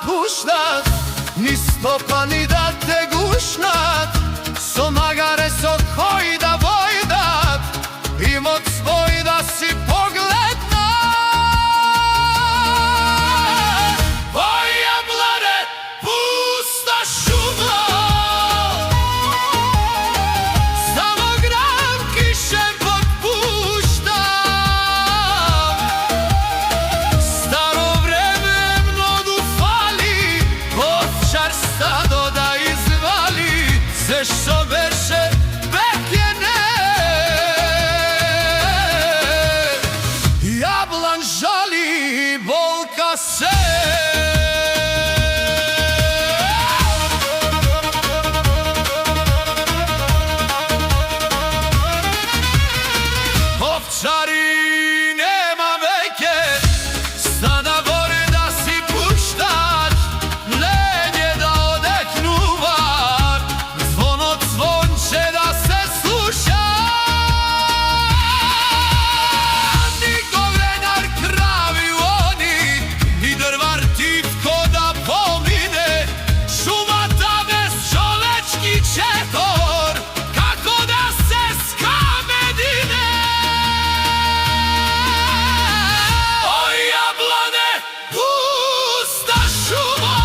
puštat, ni stopa ni da te gušnat, so magare so koji da vojdat, i moc svoj da si pogledat. Oj jablane, pusta šuma, samo gram kiše potpušta, staro vreme mnogu fali, ovčar stado da izvali, sve što beše bekjene. Jablan žali, bolka se, ovčari nema veke, sada vore da si puštač, lenje da ode knuvar, zvono zvonče da se sluša. Ni govenar kravi oni, ni drvar titko da pomine, šuma ta bez čovečki četor, kako da se skamedine. Oj jablane, pusta šuma,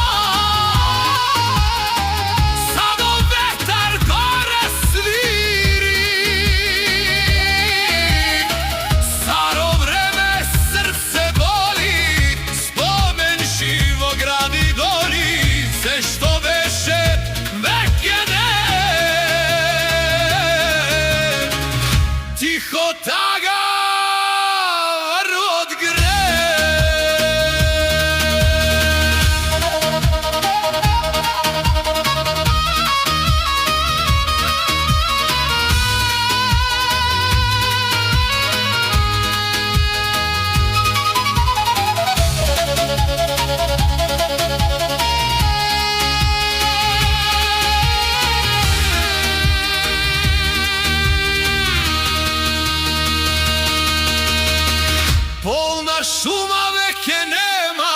samo vetar gore sviri, staro vreme srce boli, spomen živog radi doli, sve što beše vekjene. Tiho taga rod gre. Polna šuma veke nema,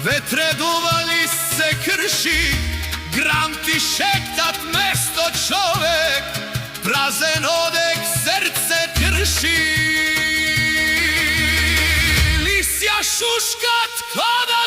vetre duvali se krši, gram ti šektat mesto čovek, prazen odek srce krši. Lisja šuškat kada